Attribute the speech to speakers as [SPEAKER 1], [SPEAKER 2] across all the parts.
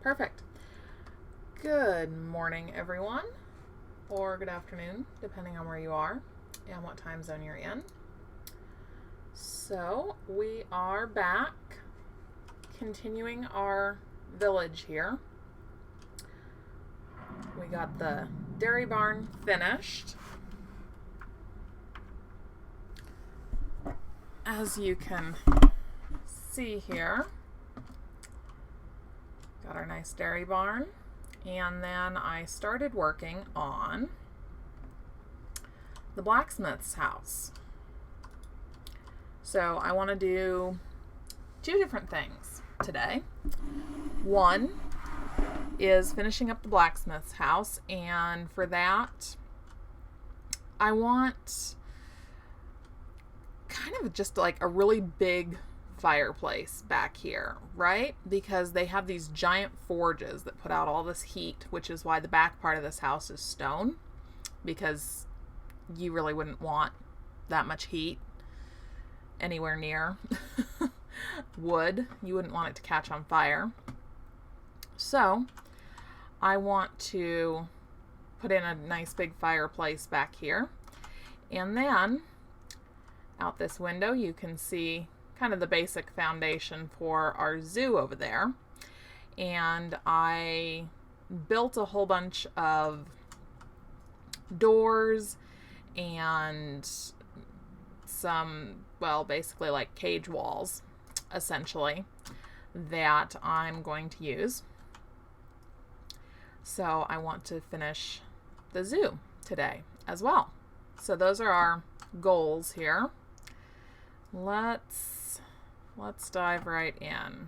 [SPEAKER 1] Perfect. Good morning, everyone, or good afternoon, depending on where you are and what time zone you're in. So, we are back continuing our village here. We got the dairy barn finished. As you can see here, got our nice dairy barn. And then I started working on the blacksmith's house. So I want to do two different things today. One is finishing up the blacksmith's house, and for that I want kind of just like a really big fireplace back here, right? Because they have these giant forges that put out all this heat, which is why the back part of this house is stone, because you really wouldn't want that much heat anywhere near wood. You wouldn't want it to catch on fire. So I want to put in a nice big fireplace back here, and then out this window you can see kind of the basic foundation for our zoo over there. And I built a whole bunch of doors and some, well, basically like cage walls, essentially, that I'm going to use. So I want to finish the zoo today as well. So those are our goals here. Let's dive right in.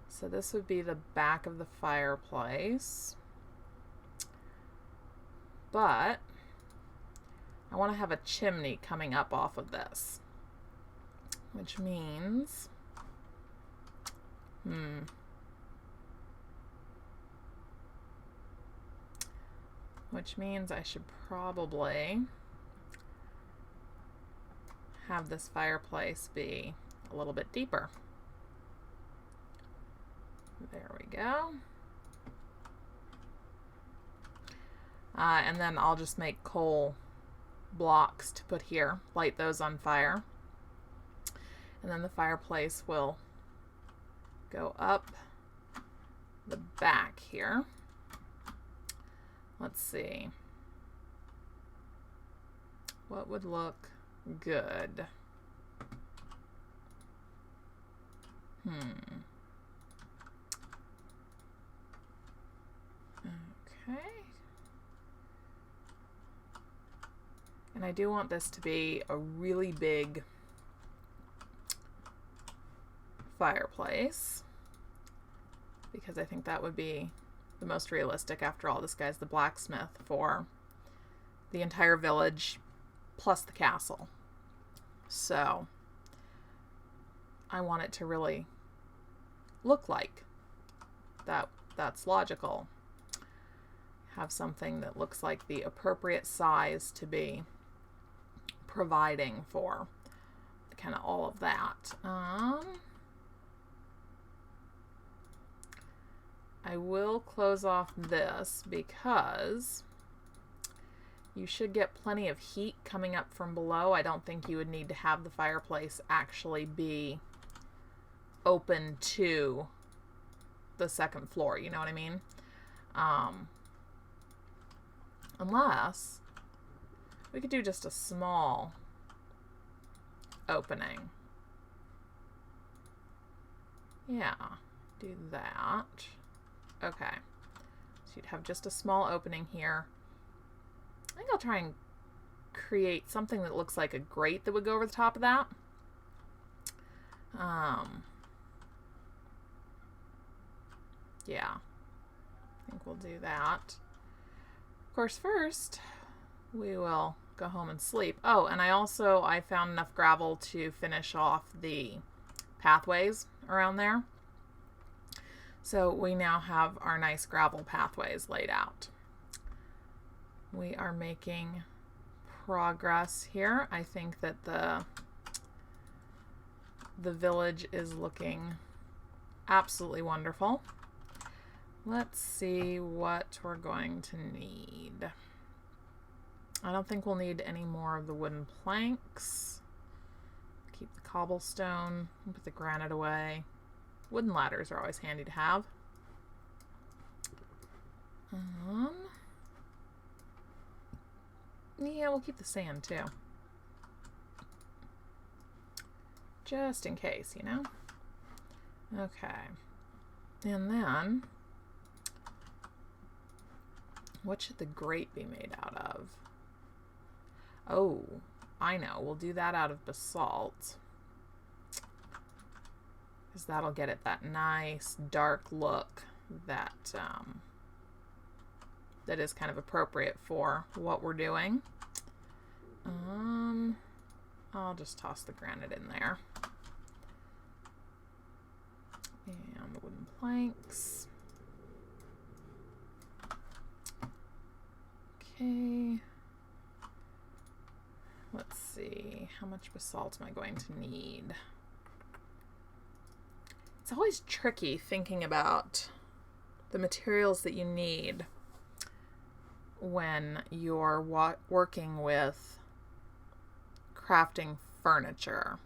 [SPEAKER 1] So this would be the back of the fireplace, but I want to have a chimney coming up off of this, which means I should probably have this fireplace be a little bit deeper. There we go. And then I'll just make coal blocks to put here, light those on fire. And then the fireplace will go up the back here. Let's see. What would look good? Okay. And I do want this to be a really big fireplace, because I think that would be the most realistic. After all, this guy's the blacksmith for the entire village plus the castle. So I want it to really look like that's logical. Have something that looks like the appropriate size to be providing for kind of all of that. I will close off this because you should get plenty of heat coming up from below. I don't think you would need to have the fireplace actually be open to the second floor, you know what I mean? Unless we could do just a small opening. Yeah, do that. Okay, so you'd have just a small opening here. I think I'll try and create something that looks like a grate that would go over the top of that. Yeah, I think we'll do that. Of course, first we will go home and sleep. Oh, and I found enough gravel to finish off the pathways around there. So we now have our nice gravel pathways laid out. We are making progress here. I think that the village is looking absolutely wonderful. Let's see what we're going to need. I don't think we'll need any more of the wooden planks. Keep the cobblestone, put the granite away. Wooden ladders are always handy to have. Yeah, we'll keep the sand too. Just in case, you know? Okay. And then, what should the grate be made out of? Oh, I know. We'll do that out of basalt. Because that'll get it that nice dark look that that is kind of appropriate for what we're doing. I'll just toss the granite in there. And the wooden planks. Okay. Let's see. How much basalt am I going to need? It's always tricky thinking about the materials that you need when you're working with crafting furniture.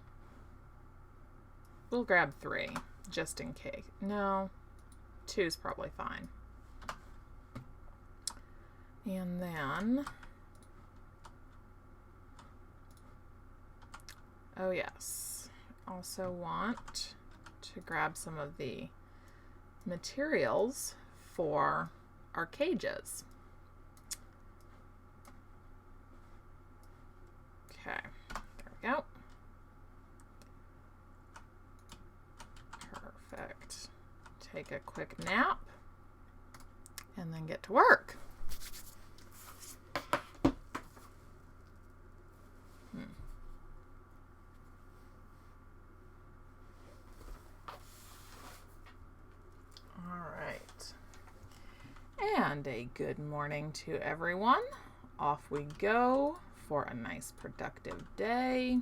[SPEAKER 1] We'll grab 3 just in case. No, 2 is probably fine. And then, oh yes, also want to grab some of the materials for our cages. Okay, there we go. Perfect. Take a quick nap and then get to work. All right. And a good morning to everyone. Off we go for a nice productive day.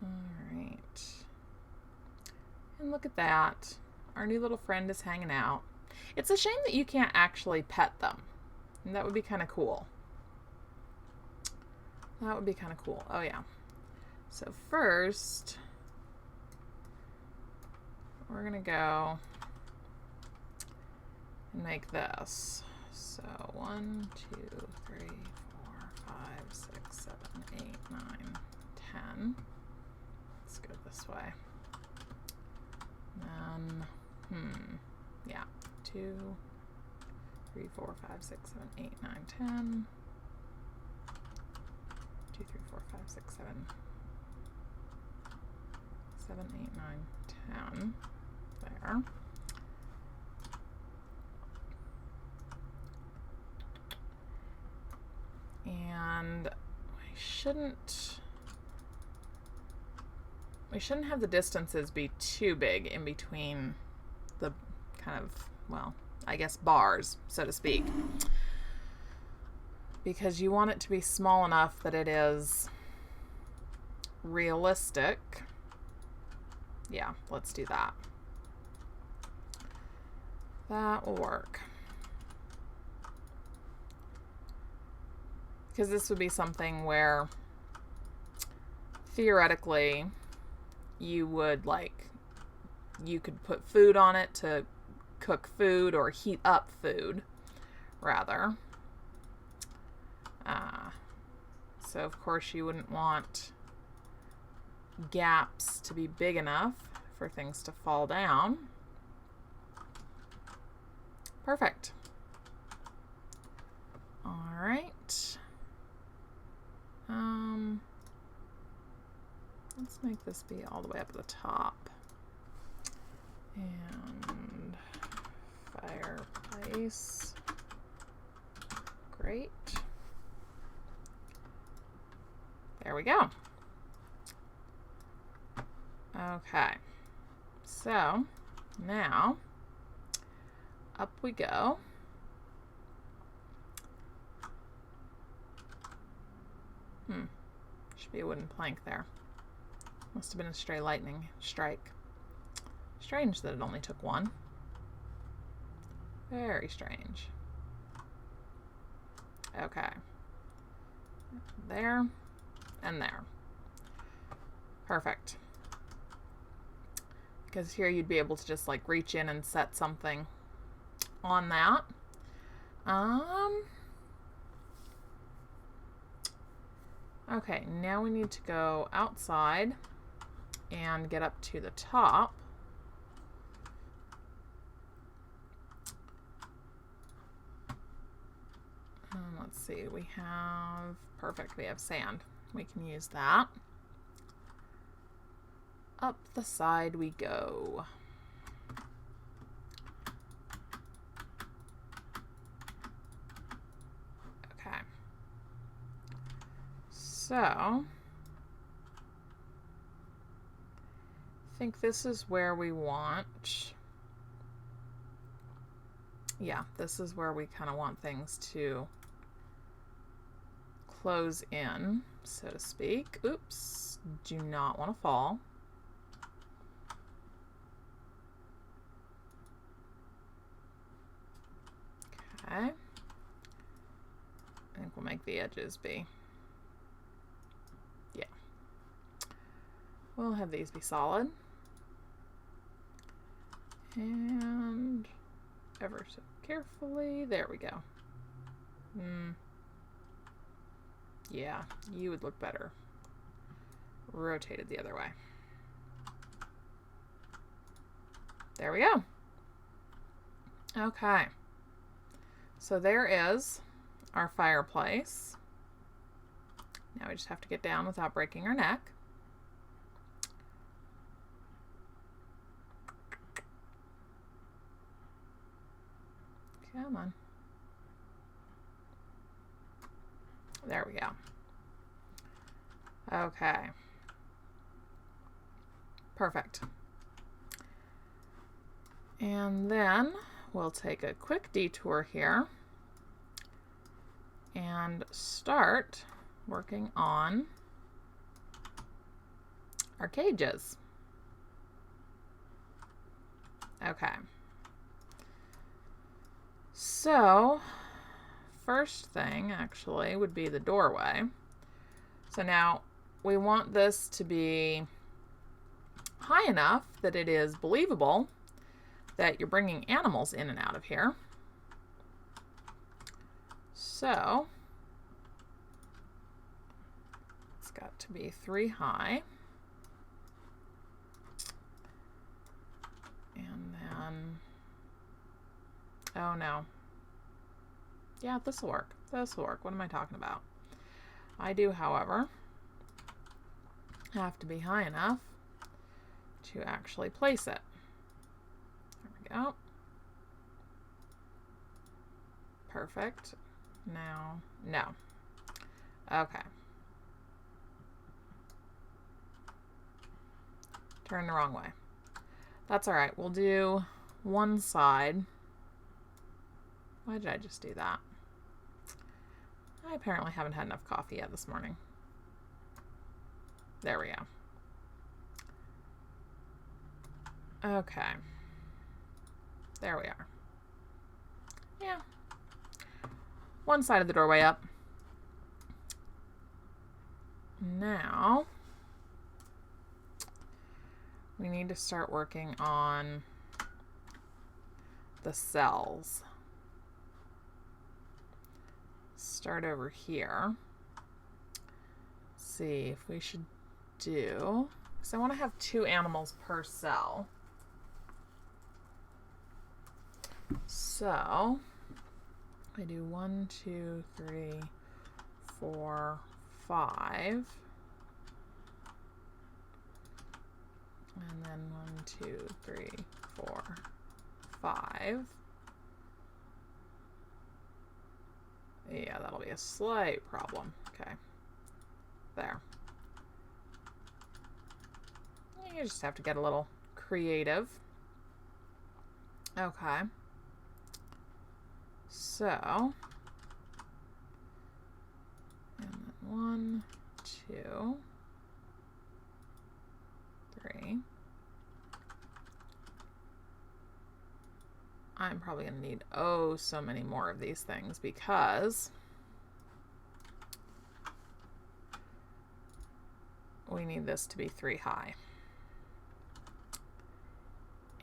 [SPEAKER 1] All right. And look at that. Our new little friend is hanging out. It's a shame that you can't actually pet them. And that would be kind of cool. That would be kind of cool. Oh, yeah. So first, we're going to go and make this. So 1, 2, 3, 4, 5, 6, 7, 8, 9, 10. Let's go this way. And then, yeah, 2, 3, 4, 5, 6, 7, 8, 9, 10. 2, 3, 4, 5, 6, 7, 7, 8, 9, 10. There. And we shouldn't have the distances be too big in between the kind of, well, I guess bars, so to speak. Because you want it to be small enough that it is realistic. Yeah, let's do that. That will work. Because this would be something where theoretically you could put food on it to cook food or heat up food, rather. So of course you wouldn't want gaps to be big enough for things to fall down. Perfect. All right. Let's make this be all the way up at the top. And fireplace. Great. There we go. Okay. So now up we go. Should be a wooden plank there. Must have been a stray lightning strike. Strange that it only took one. Very strange. Okay. There and there. Perfect. Because here you'd be able to just like reach in and set something on that. Okay, now we need to go outside and get up to the top. Let's see, we have, perfect, we have sand. We can use that. Up the side we go. Okay. So, I think this is where we want, yeah, this is where we kind of want things to close in, so to speak. Oops, do not want to fall. Okay. I think we'll make the edges be, yeah. We'll have these be solid. And ever so carefully, there we go. Yeah, you would look better rotated the other way. There we go. Okay. So there is our fireplace. Now we just have to get down without breaking our neck. Come on. There we go. Okay. Perfect. And then we'll take a quick detour here and start working on our cages. Okay. So, first thing actually would be the doorway. So now we want this to be high enough that it is believable that you're bringing animals in and out of here. So, it's got to be 3 high. And then, oh no. Yeah, this will work. This will work. What am I talking about? I do, however, have to be high enough to actually place it. There we go. Perfect. Now, no. Okay. Turn the wrong way. That's all right. We'll do one side. Why did I just do that? I apparently haven't had enough coffee yet this morning. There we go. Okay. There we are. Yeah. One side of the doorway up. Now, we need to start working on the cells. Start over here. See if we should do, because I want to have 2 animals per cell. So I do 1, 2, 3, 4, 5. And then 1, 2, 3, 4, 5. Yeah, that'll be a slight problem. Okay. There. You just have to get a little creative. Okay. So, and then 1, 2, 3, I'm probably going to need, oh, so many more of these things because we need this to be 3 high.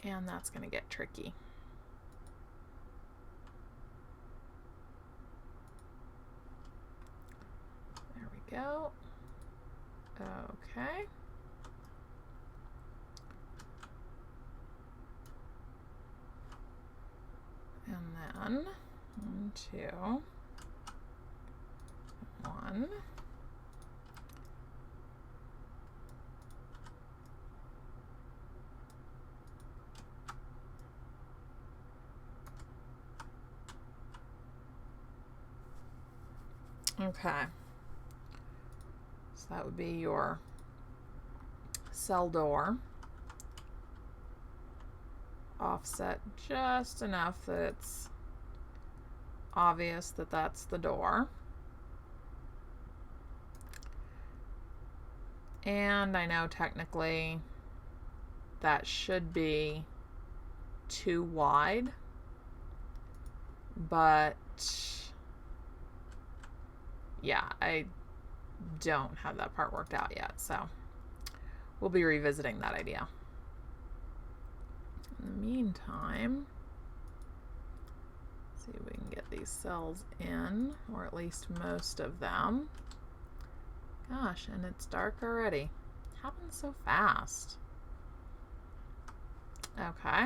[SPEAKER 1] And that's going to get tricky. There we go. Okay. And then 1, 2, 1. Okay. So that would be your cell door. Offset just enough that it's obvious that that's the door. And I know technically that should be too wide, but yeah, I don't have that part worked out yet, so we'll be revisiting that idea. In the meantime, see if we can get these cells in, or at least most of them. Gosh, and it's dark already. It happens so fast. Okay.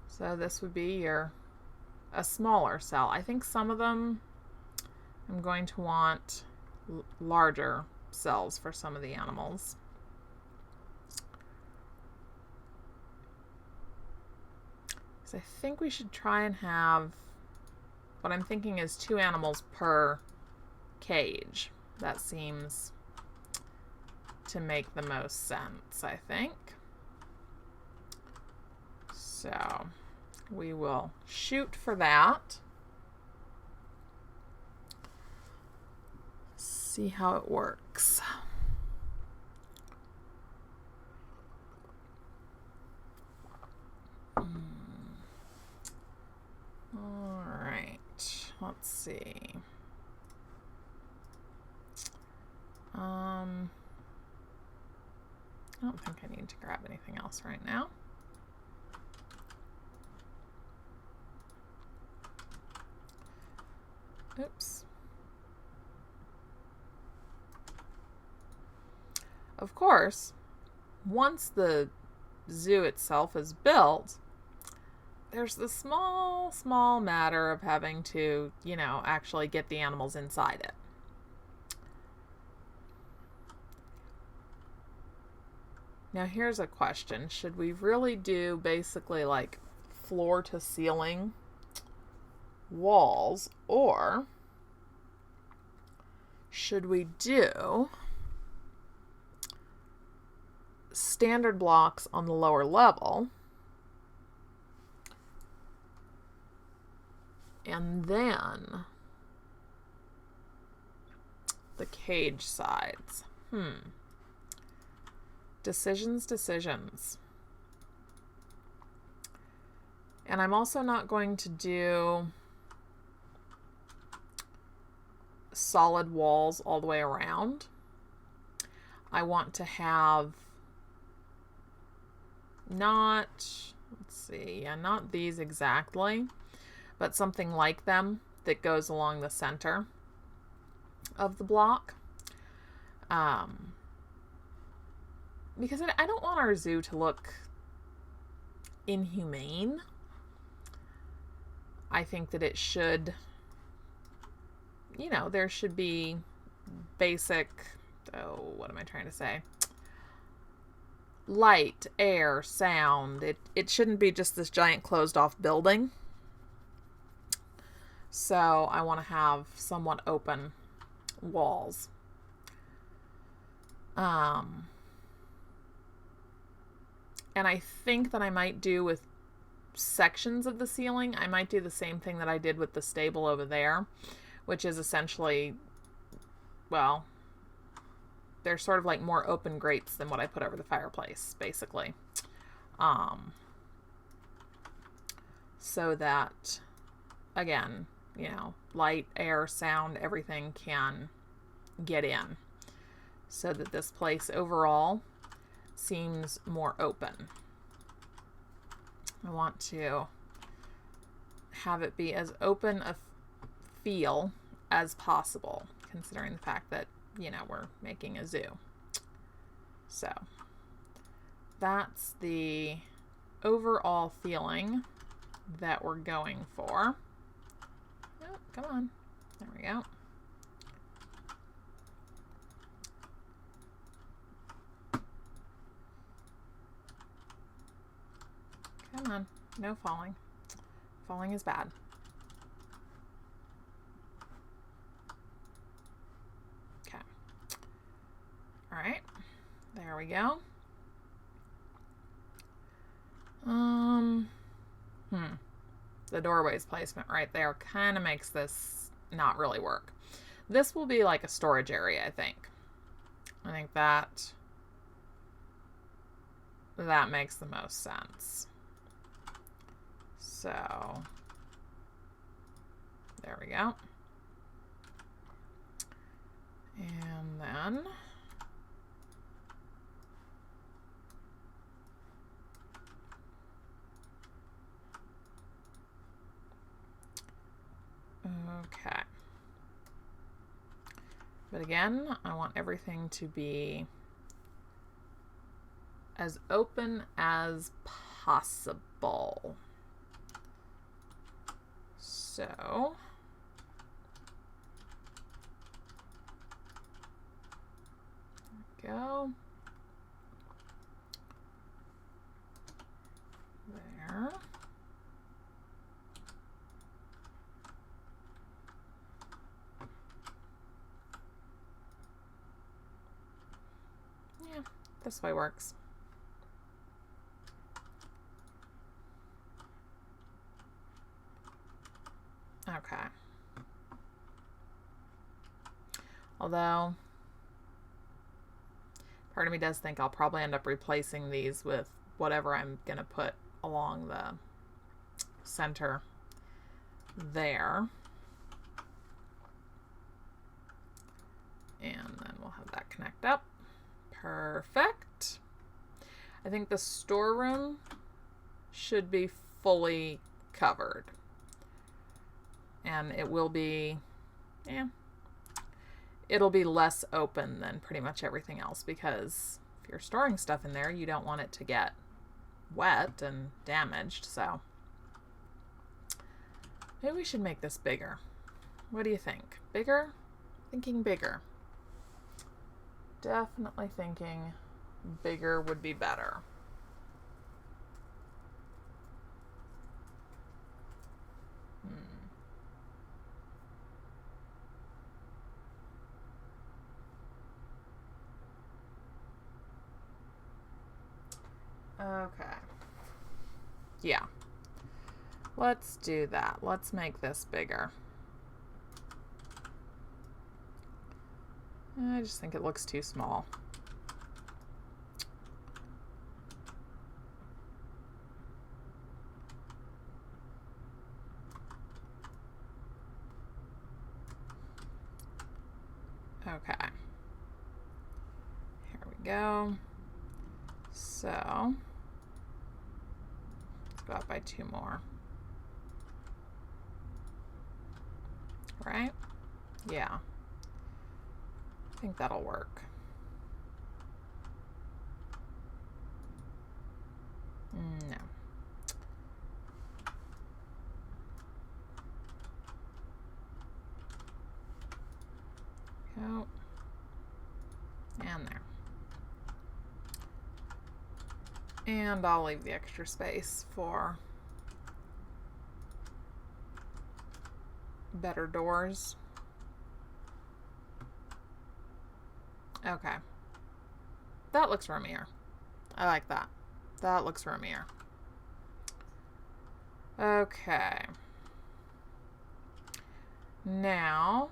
[SPEAKER 1] So this would be a smaller cell. I think some of them I'm going to want larger cells for some of the animals. So I think we should try and have, what I'm thinking is 2 animals per cage. That seems to make the most sense, I think. So we will shoot for that. See how it works. All right, let's see. I don't think I need to grab anything else right now. Oops. Of course, once the zoo itself is built, there's the small matter of having to, actually get the animals inside it. Now here's a question. Should we really do basically like floor to ceiling walls, or should we do standard blocks on the lower level and then the cage sides? Decisions. And I'm also not going to do solid walls all the way around. I want to have not these exactly, but something like them that goes along the center of the block. Because I don't want our zoo to look inhumane. I think that it should, there should be basic, what am I trying to say? Light, air, sound. It shouldn't be just this giant closed off building. So I want to have somewhat open walls. And I think that I might do with sections of the ceiling, I might do the same thing that I did with the stable over there, which is essentially, well, they're sort of like more open grates than what I put over the fireplace, basically. so that, again, you know, light, air, sound, everything can get in, so that this place overall seems more open. I want to have it be as open a feel as possible, considering the fact that, you know, we're making a zoo. So that's the overall feeling that we're going for. Oh, come on. There we go. Come on. No falling. Falling is bad. Okay. All right. There we go. The doorway's placement right there kind of makes this not really work. This will be like a storage area, I think. I think that makes the most sense. So, there we go. And then okay. But again, I want everything to be as open as possible. So, there we go. There. Yeah, this way works. Okay. Although, part of me does think I'll probably end up replacing these with whatever I'm going to put along the center there. And then we'll have that connect up. Perfect. I think the storeroom should be fully covered. And it will be, it'll be less open than pretty much everything else, because if you're storing stuff in there, you don't want it to get wet and damaged. So maybe we should make this bigger. What do you think? Bigger? Thinking bigger. Definitely thinking bigger would be better. Okay. Yeah. Let's do that. Let's make this bigger. I just think it looks too small. Okay. Here we go. So, let's go up by 2 more. Right? Yeah. I think that'll work. No. Go. And there. And I'll leave the extra space for better doors. Okay. That looks roomier. I like that. That looks roomier. Okay. Now,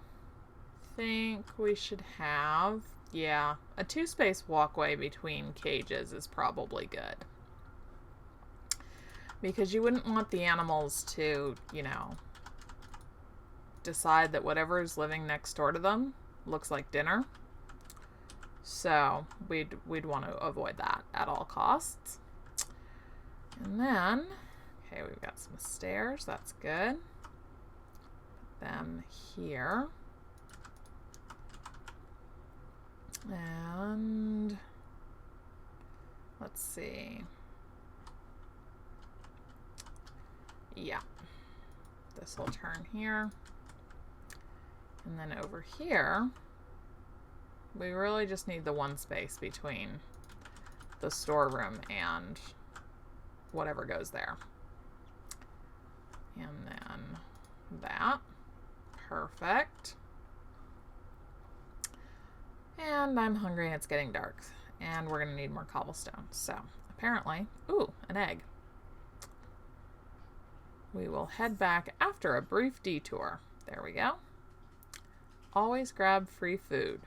[SPEAKER 1] I think we should have, yeah, a 2-space walkway between cages is probably good. Because you wouldn't want the animals to, you know, decide that whatever is living next door to them looks like dinner. So we'd want to avoid that at all costs. And then, okay, we've got some stairs. That's good. Put them here. And let's see. Yeah. This will turn here. And then over here, we really just need the one space between the storeroom and whatever goes there. And then that. Perfect. And I'm hungry and it's getting dark. And we're going to need more cobblestone. So, apparently, ooh, an egg. We will head back after a brief detour. There we go. Always grab free food.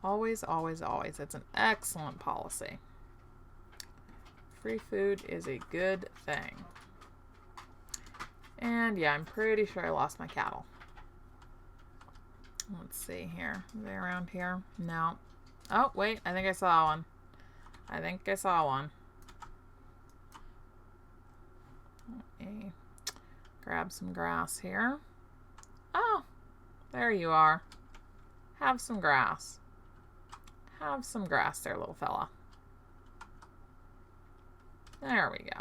[SPEAKER 1] Always, always, always. It's an excellent policy. Free food is a good thing. And yeah, I'm pretty sure I lost my cattle. Let's see here. Are they around here? No. Oh, wait. I think I saw one. I think I saw one. Let me grab some grass here. Oh, there you are. Have some grass. Have some grass there, little fella. There we go.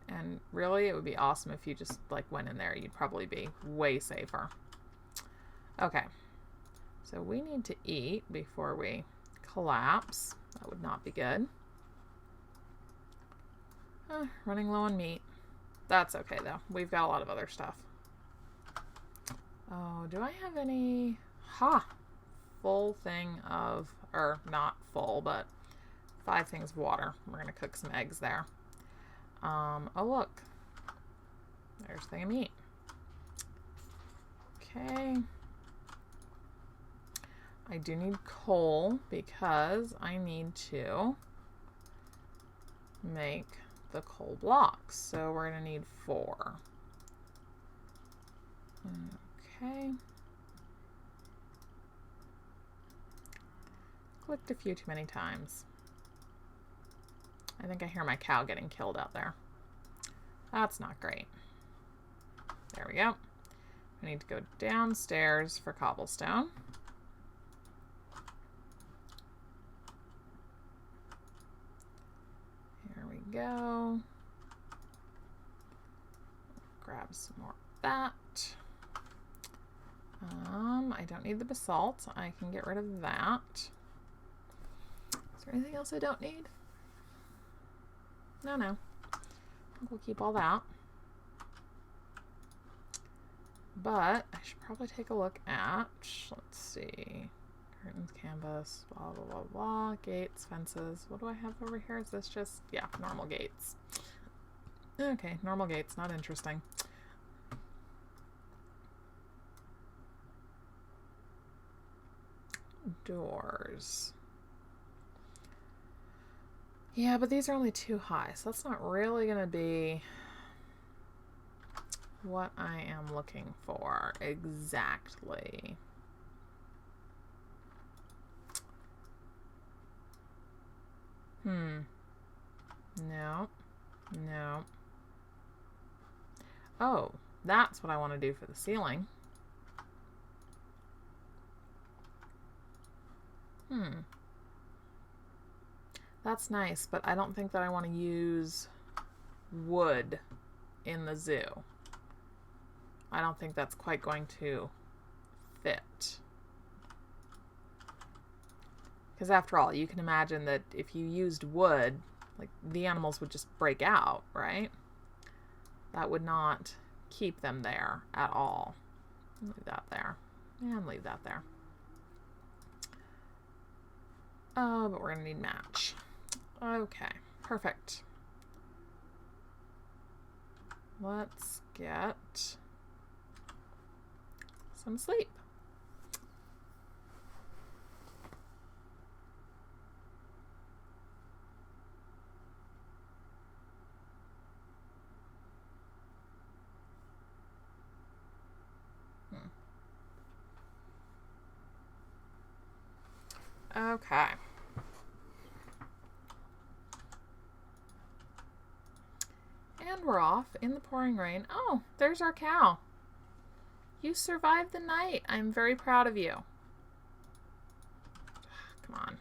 [SPEAKER 1] And really, it would be awesome if you just like went in there. You'd probably be way safer. Okay. So we need to eat before we collapse. That would not be good. Running low on meat. That's okay though. We've got a lot of other stuff. Oh, do I have any? Ha! Full thing of, or not full, but 5 things of water. We're going to cook some eggs there. Oh look. There's a thing of meat. Okay. I do need coal because I need to make the coal blocks. So we're going to need 4. Okay. Clicked a few too many times. I think I hear my cow getting killed out there. That's not great. There we go. I need to go downstairs for cobblestone. Here we go. Grab some more of that. I don't need the basalt. I can get rid of that. Is there anything else I don't need? No. I think we'll keep all that. But I should probably take a look at, let's see, curtains, canvas, blah, blah, blah, blah, gates, fences. What do I have over here? Is this just, yeah, normal gates. Okay, normal gates, not interesting. Doors. Yeah, but these are only too high, so that's not really going to be what I am looking for exactly. No. Oh, that's what I want to do for the ceiling. That's nice, but I don't think that I want to use wood in the zoo. I don't think that's quite going to fit. Because after all, you can imagine that if you used wood, like the animals would just break out, right? That would not keep them there at all. Leave that there. And leave that there. Oh, but we're going to need match. Okay, perfect. Let's get some sleep. Okay. And we're off in the pouring rain. Oh, there's our cow. You survived the night. I'm very proud of you. Come on.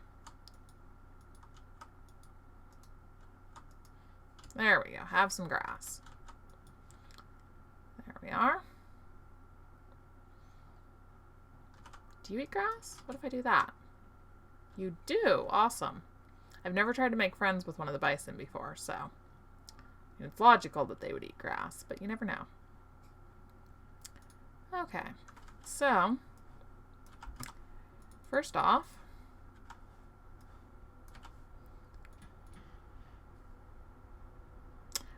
[SPEAKER 1] There we go. Have some grass. There we are. Do you eat grass? What if I do that? You do. Awesome. I've never tried to make friends with one of the bison before, so it's logical that they would eat grass, but you never know. Okay. So, first off,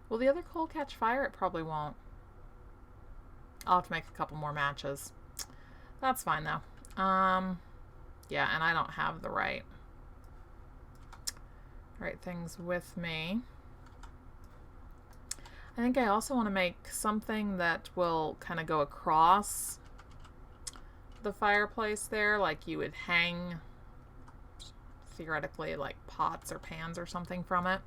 [SPEAKER 1] will the other coal catch fire? It probably won't. I'll have to make a couple more matches. That's fine, though. Yeah, and I don't have the right things with me. I think I also want to make something that will kind of go across the fireplace there, like you would hang, theoretically, like pots or pans or something from it.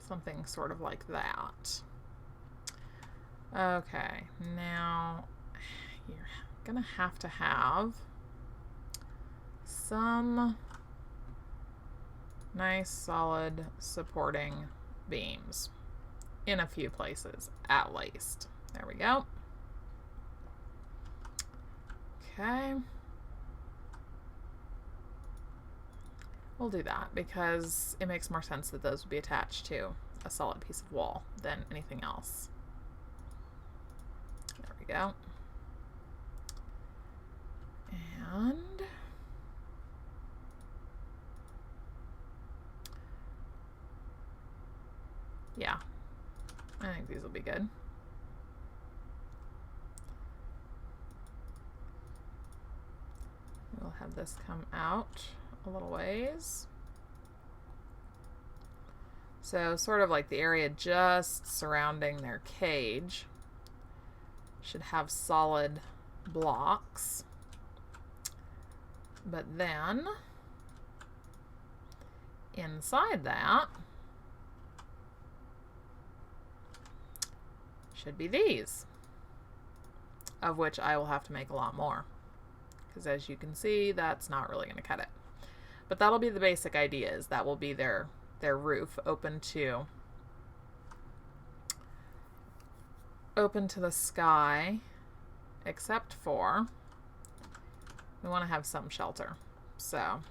[SPEAKER 1] Something sort of like that. Okay, now you're gonna have to have some nice solid supporting beams in a few places at least. There we go. Okay. We'll do that because it makes more sense that those would be attached to a solid piece of wall than anything else. There we go. And yeah, I think these will be good. We'll have this come out a little ways. So sort of like the area just surrounding their cage should have solid blocks. But then inside that should be these, of which I will have to make a lot more, because as you can see, that's not really going to cut it. But that'll be the basic idea, is that will be their roof, open to the sky, except for we want to have some shelter. So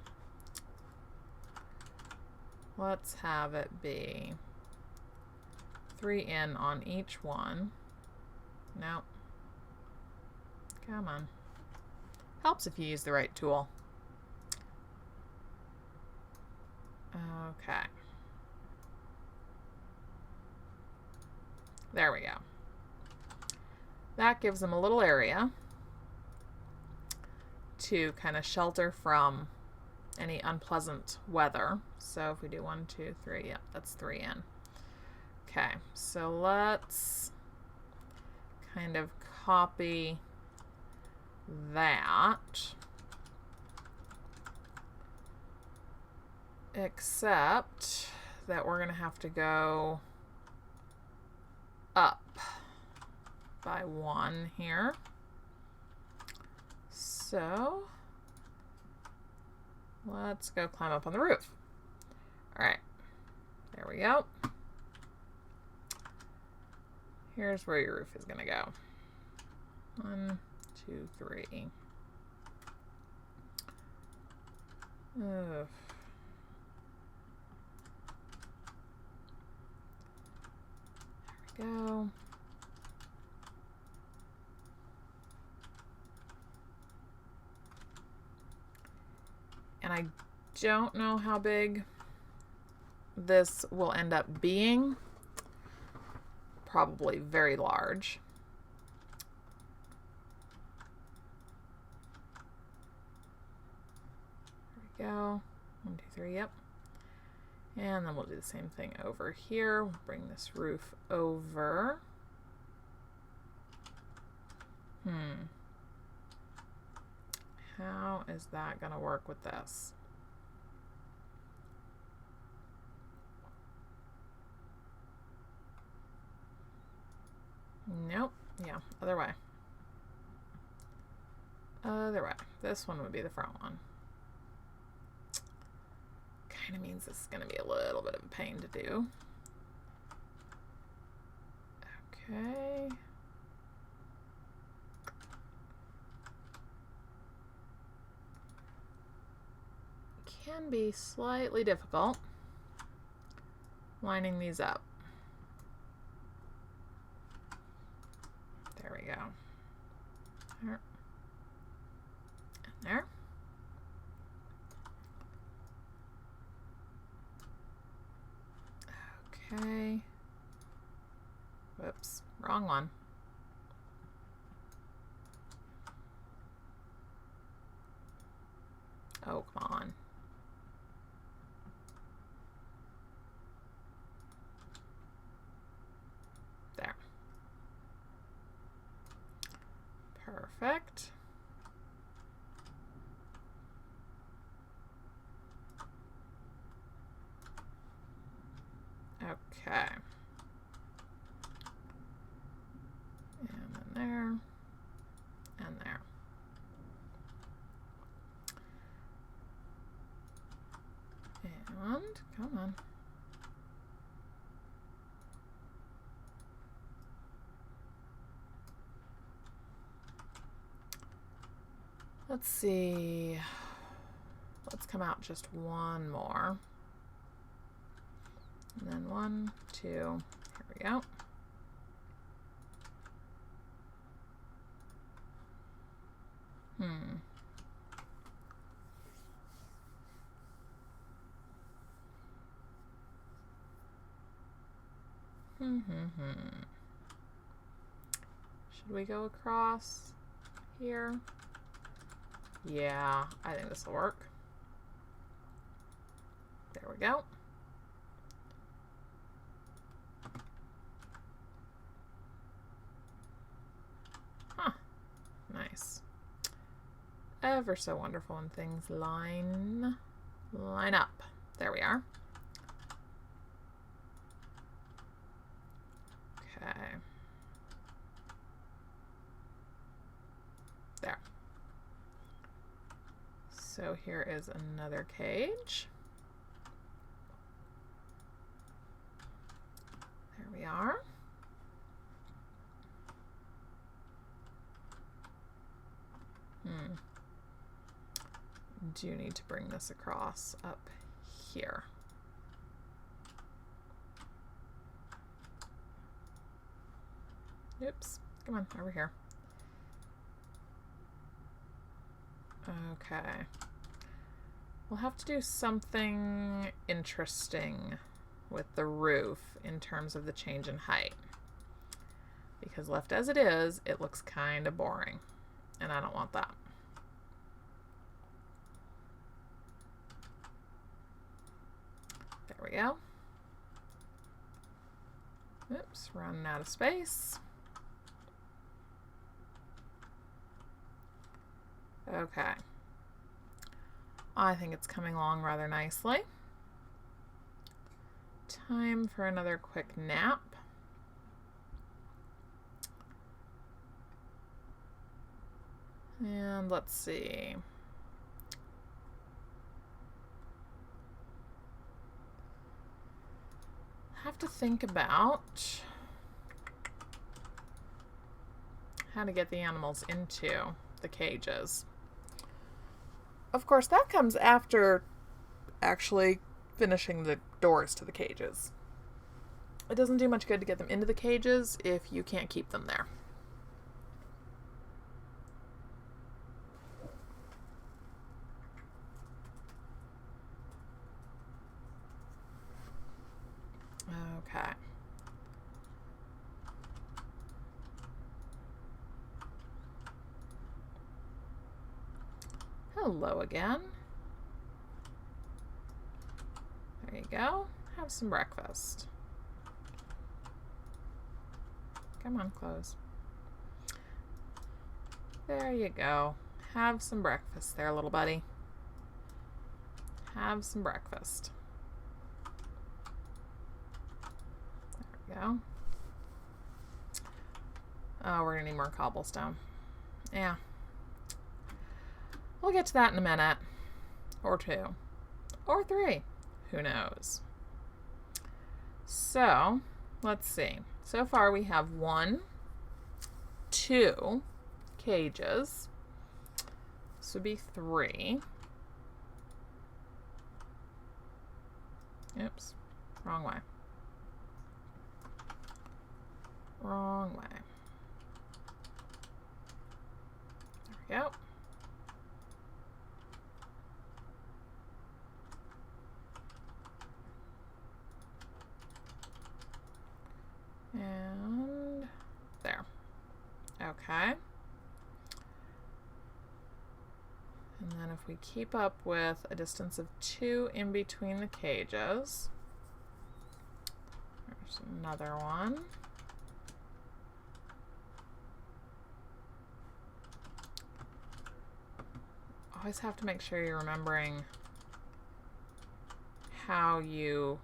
[SPEAKER 1] let's have it be 3 in on each one. Nope. Come on. Helps if you use the right tool. Okay. There we go. That gives them a little area to kind of shelter from any unpleasant weather. So if we do 1, 2, 3, yep, that's 3 in. Okay, so let's kind of copy that, except that we're going to have to go up by 1 here. So let's go climb up on the roof. All right, there we go. Here's where your roof is going to go. 1, 2, 3. Ugh. There we go. And I don't know how big this will end up being. Probably very large. There we go. 1, 2, 3, yep. And then we'll do the same thing over here. We'll bring this roof over. How is that going to work with this? Nope. Yeah, other way. Other way. This one would be the front one. Kind of means this is going to be a little bit of a pain to do. Okay. Can be slightly difficult lining these up. There we go. There. And there. Okay. Whoops, wrong one. Oh, come on. There. Perfect. Okay. And then there. And there. And come on. Let's see. Let's come out just one more. And then 1, 2, here we go. Should we go across here? Yeah, I think this will work. There we go. Huh. Nice. Ever so wonderful when things line up. There we are. Okay. There. So here is another cage. There we are. Do need to bring this across up here. Oops, come on, over here. Okay. We'll have to do something interesting with the roof in terms of the change in height. Because left as it is, it looks kind of boring. And I don't want that. There we go. Oops, running out of space. Okay. I think it's coming along rather nicely. Time for another quick nap. And let's see. Have to think about how to get the animals into the cages. Of course, that comes after actually finishing the doors to the cages. It doesn't do much good to get them into the cages if you can't keep them there. Okay. Hello again. There you go. Have some breakfast. Come on, close. There you go. Have some breakfast there, little buddy. Have some breakfast. There we go. Oh, we're gonna need more cobblestone. Yeah. We'll get to that in a minute. Or 2. Or 3. Who knows? So, let's see. So far we have 1, 2 cages. This would be 3. Oops. Wrong way. Wrong way. There we go. And there. Okay. And then if we keep up with a distance of 2 in between the cages, there's another one. Always have to make sure you're remembering how you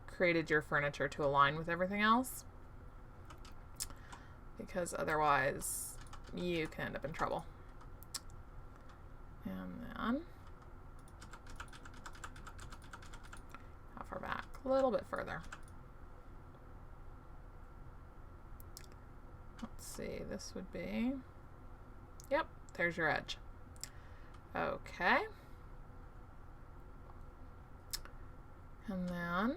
[SPEAKER 1] created your furniture to align with everything else, because otherwise you can end up in trouble. And then how far back? A little bit further. Let's see, this would be, yep, there's your edge. Okay. And then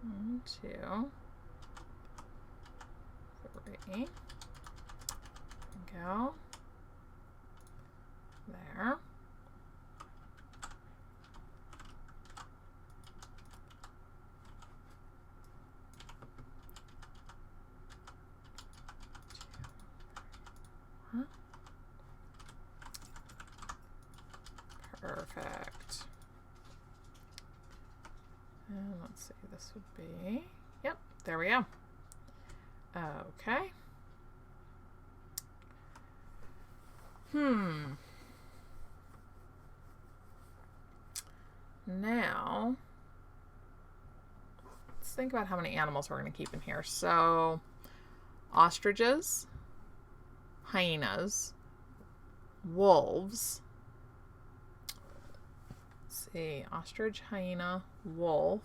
[SPEAKER 1] 1, 2, 3. Go. There. Perfect. And let's see, this would be, yep, there we go. Okay. Now, let's think about how many animals we're going to keep in here. So, ostriches, hyenas, wolves. Let's see, ostrich, hyena, wolf,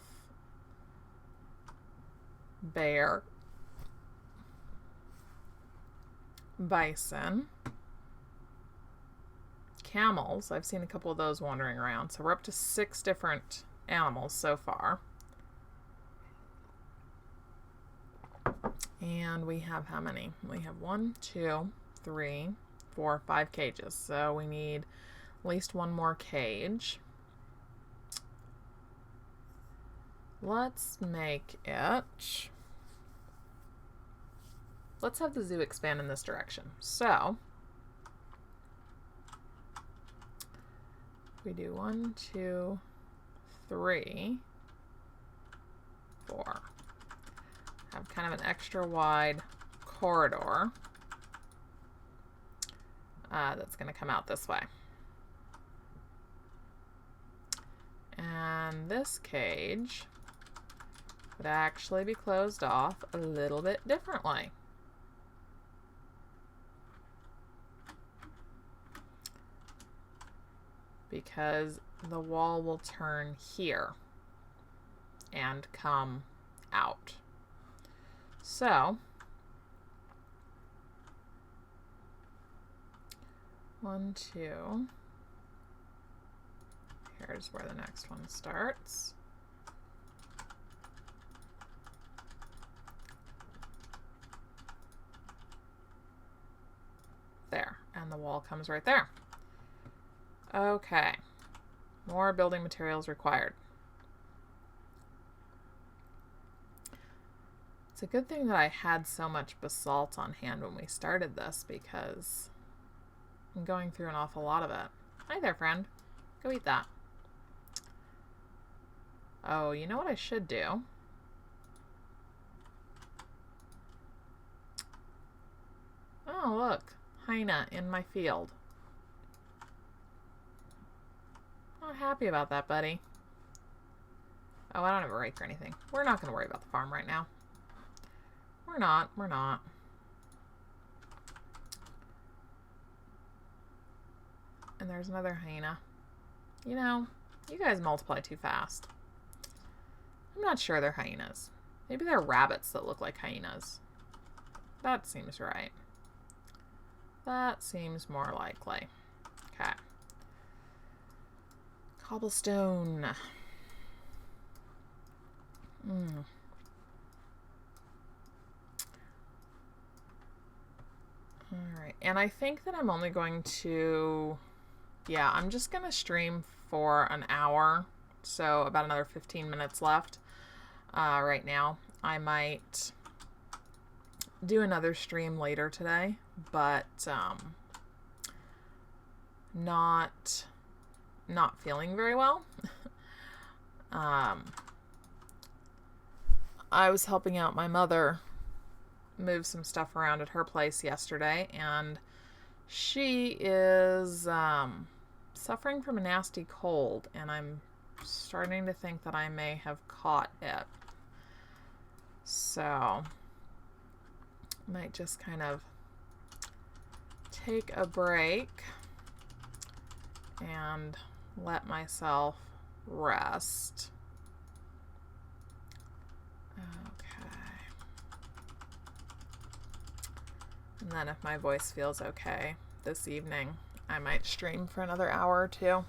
[SPEAKER 1] bear, bison, camels. I've seen a couple of those wandering around. So we're up to 6 different animals so far. And we have how many? We have 1, 2, 3, 4, 5 cages. So we need at least 1 more cage. Let's make it... Let's have the zoo expand in this direction. So we do 1, 2, 3, 4. Have kind of an extra wide corridor that's going to come out this way. And this cage would actually be closed off a little bit differently. Because the wall will turn here and come out. So, 1, 2. Here's where the next one starts. There, and the wall comes right there. Okay, more building materials required. It's a good thing that I had so much basalt on hand when we started this, because I'm going through an awful lot of it. Hi there, friend. Go eat that. Oh, you know what I should do? Oh, look. Hyena in my field. Not happy about that, buddy. Oh, I don't have a rake or anything. We're not going to worry about the farm right now. We're not. We're not. And there's another hyena. You know, you guys multiply too fast. I'm not sure they're hyenas. Maybe they're rabbits that look like hyenas. That seems right. That seems more likely. Okay. Cobblestone. Alright, and I think that I'm only going to... Yeah, I'm just going to stream for an hour. So about another 15 minutes left right now. I might do another stream later today, but not feeling very well. I was helping out my mother move some stuff around at her place yesterday, and she is suffering from a nasty cold, and I'm starting to think that I may have caught it. So might just kind of take a break and let myself rest. Okay. And then if my voice feels okay this evening, I might stream for another hour or two.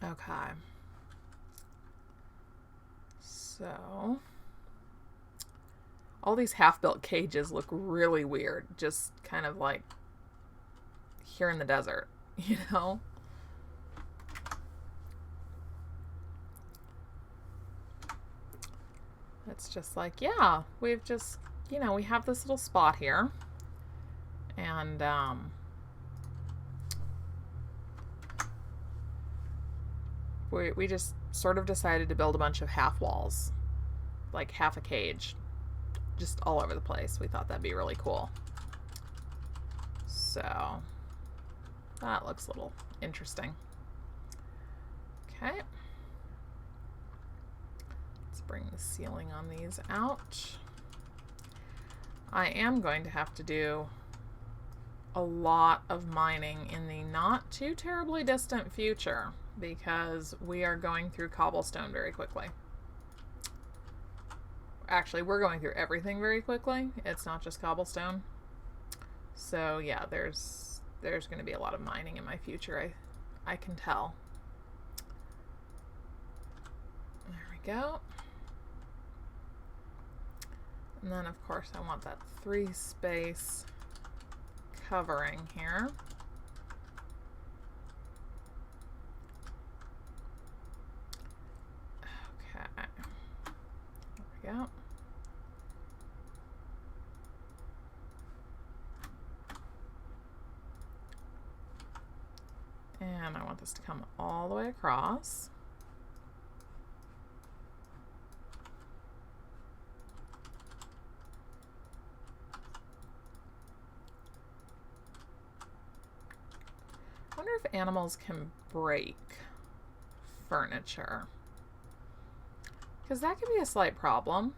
[SPEAKER 1] Okay. So, all these half-built cages look really weird, just kind of like here in the desert, you know? It's just like, yeah, we've just, you know, we have this little spot here, and we just sort of decided to build a bunch of half walls, like half a cage, just all over the place. We thought that'd be really cool. So that looks a little interesting. Okay. Let's bring the ceiling on these out. I am going to have to do a lot of mining in the not too terribly distant future, because we are going through cobblestone very quickly. Actually, we're going through everything very quickly. It's not just cobblestone. So yeah, there's going to be a lot of mining in my future. I can tell. There we go. And then of course I want that 3-space covering here. Go. And I want this to come all the way across. I wonder if animals can break furniture. Because that could be a slight problem.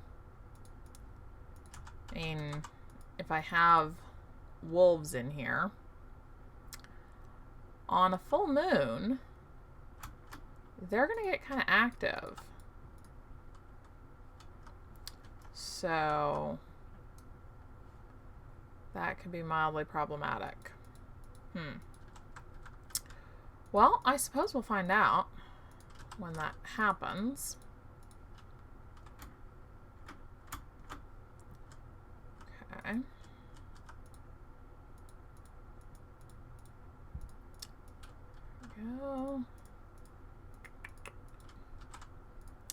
[SPEAKER 1] I mean, if I have wolves in here, on a full moon, they're going to get kind of active. So that could be mildly problematic. Well, I suppose we'll find out when that happens. Okay. Go.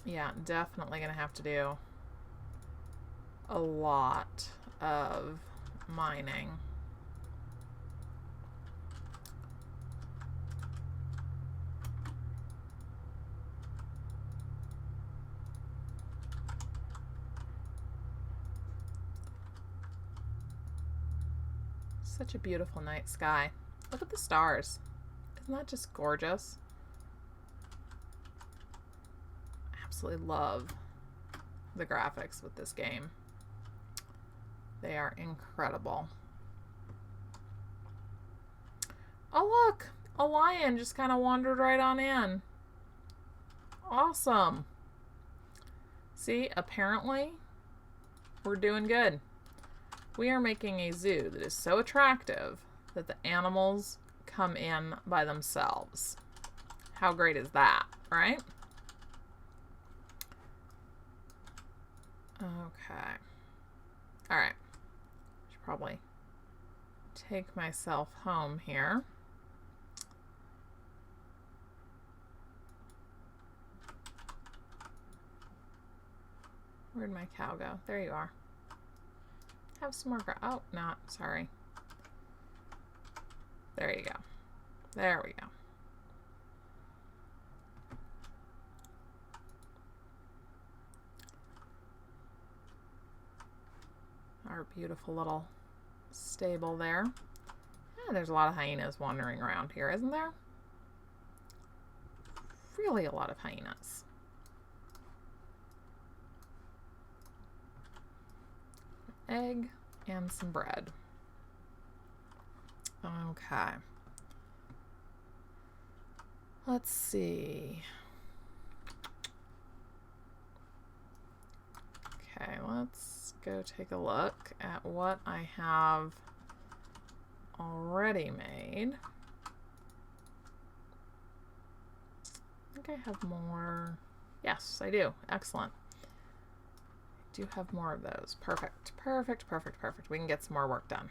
[SPEAKER 1] Yeah, definitely gonna have to do a lot of mining. Such a beautiful night sky. Look at the stars. Isn't that just gorgeous? Absolutely love the graphics with this game. They are incredible. Oh look, a lion just kind of wandered right on in. Awesome. See, apparently we're doing good. We are making a zoo that is so attractive that the animals come in by themselves. How great is that, right? Okay. All right. Should probably take myself home here. Where'd my cow go? There you are. Have some more oh, not, sorry. There you go. There we go. Our beautiful little stable there. Yeah, there's a lot of hyenas wandering around here, isn't there? Really a lot of hyenas. Egg and some bread. Okay. Let's see. Okay, let's go take a look at what I have already made. I think I have more. Yes, I do. Excellent. I do have more of those. Perfect. Perfect, perfect, perfect. We can get some more work done.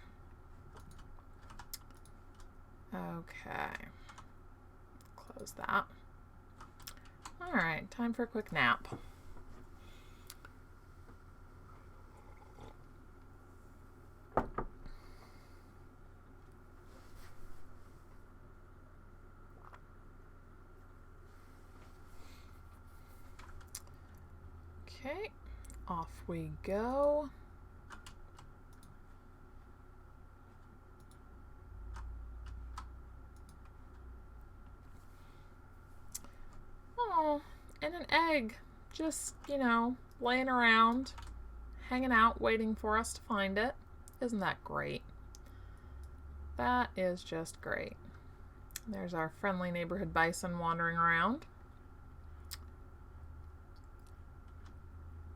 [SPEAKER 1] Okay. Close that. All right, time for a quick nap. Okay, off we go. Oh, and an egg. Just, you know, laying around, hanging out, waiting for us to find it. Isn't that great? That is just great. There's our friendly neighborhood bison wandering around.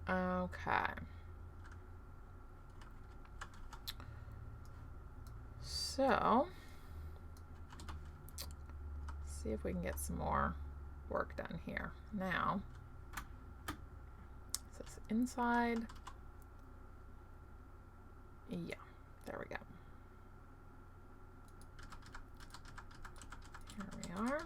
[SPEAKER 1] Okay. So, see if we can get some more work done here. Now, is this inside? Yeah, there we go. Here we are.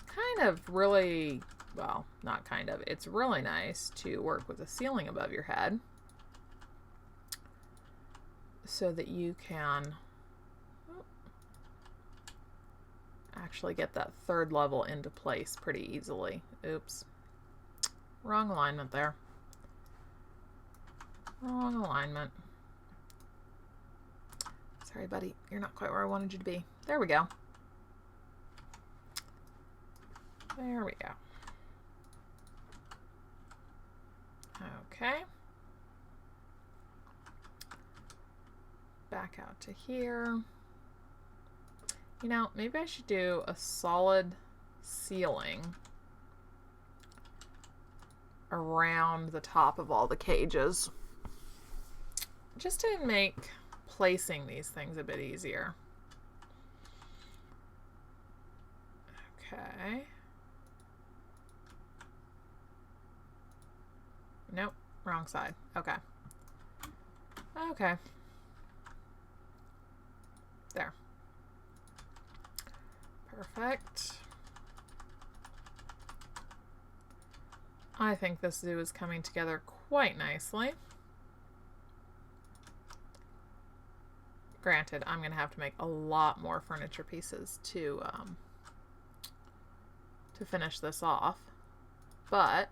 [SPEAKER 1] Kind of really, well, not kind of, it's really nice to work with a ceiling above your head so that you can actually get that third level into place pretty easily. Oops. Wrong alignment there. Wrong alignment. Sorry, buddy. You're not quite where I wanted you to be. There we go. There we go. Okay. Back out to here. You know, maybe I should do a solid ceiling around the top of all the cages, just to make placing these things a bit easier. Okay. Nope, wrong side. Okay. Okay. There. Perfect. I think this zoo is coming together quite nicely. Granted, I'm going to have to make a lot more furniture pieces to finish this off, but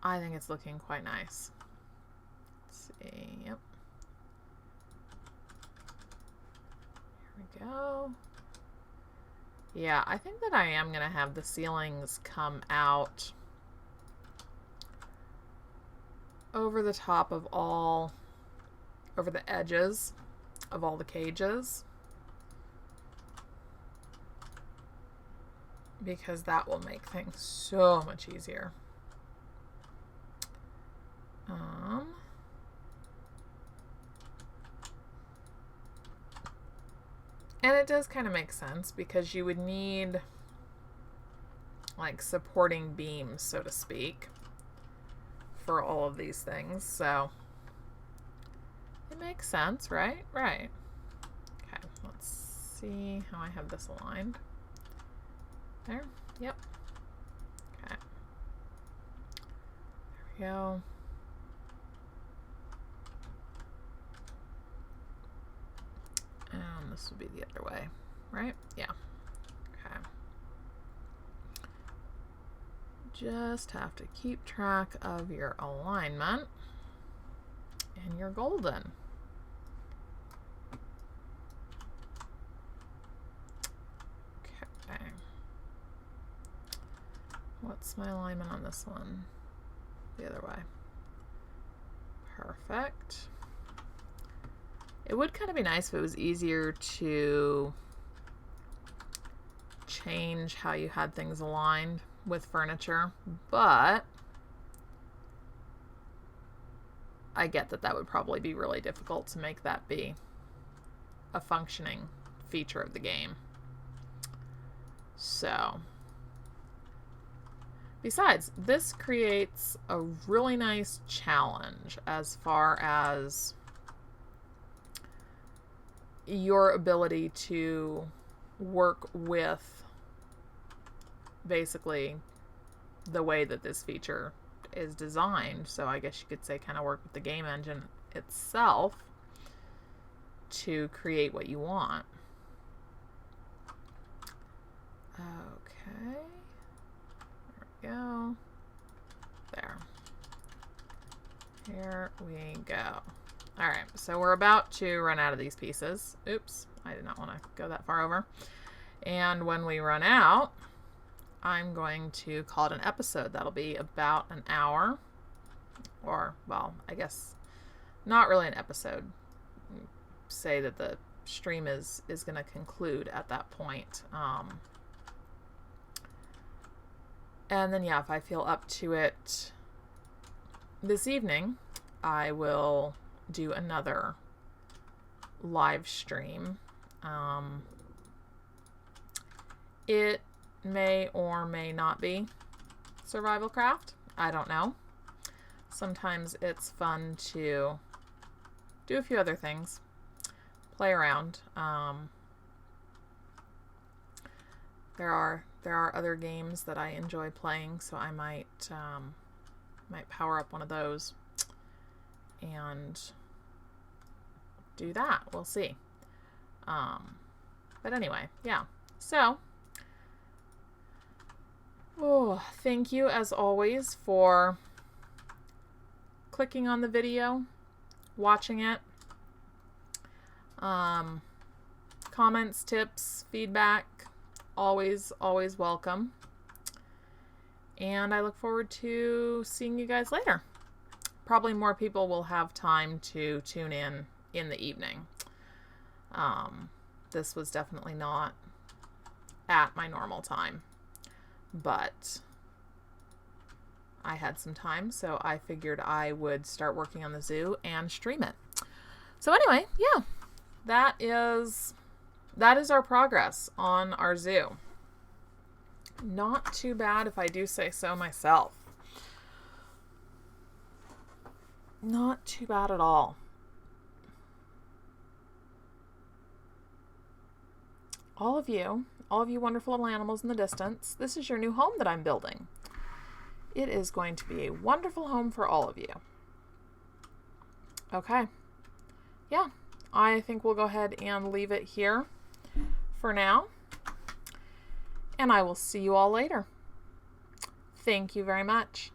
[SPEAKER 1] I think it's looking quite nice. Let's see. Yep. we go. Yeah, I think that I am going to have the ceilings come out over the top of all, over the edges of all the cages, because that will make things so much easier. And it does kind of make sense because you would need like supporting beams, so to speak, for all of these things. So it makes sense, right? Right. Okay, let's see how I have this aligned. There. Yep. Okay. There we go. And this will be the other way, right? Yeah. Okay. Just have to keep track of your alignment, and you're golden. Okay. What's my alignment on this one? The other way. Perfect. It would kind of be nice if it was easier to change how you had things aligned with furniture, but I get that that would probably be really difficult to make that be a functioning feature of the game. So, besides, this creates a really nice challenge as far as your ability to work with basically the way that this feature is designed. So I guess you could say kind of work with the game engine itself to create what you want. Okay. There we go. There. Here we go. All right, so we're about to run out of these pieces. Oops, I did not want to go that far over. And when we run out, I'm going to call it an episode. That'll be about an hour. Or, well, I guess not really an episode. Say that the stream is going to conclude at that point. And then, yeah, if I feel up to it this evening, I will do another live stream. It may or may not be Survivalcraft. I don't know. Sometimes it's fun to do a few other things, play around. There are other games that I enjoy playing, so I might power up one of those and do that. We'll see. But anyway, yeah. So, thank you as always for clicking on the video, watching it. Comments, tips, feedback, always welcome. And I look forward to seeing you guys later. Probably more people will have time to tune in the evening. This was definitely not at my normal time, but I had some time, so I figured I would start working on the zoo and stream it. So anyway, yeah, that is our progress on our zoo. Not too bad, if I do say so myself. Not too bad at all. All of you wonderful little animals in the distance, this is your new home that I'm building. It is going to be a wonderful home for all of you. Okay. Yeah, I think we'll go ahead and leave it here for now. And I will see you all later. Thank you very much.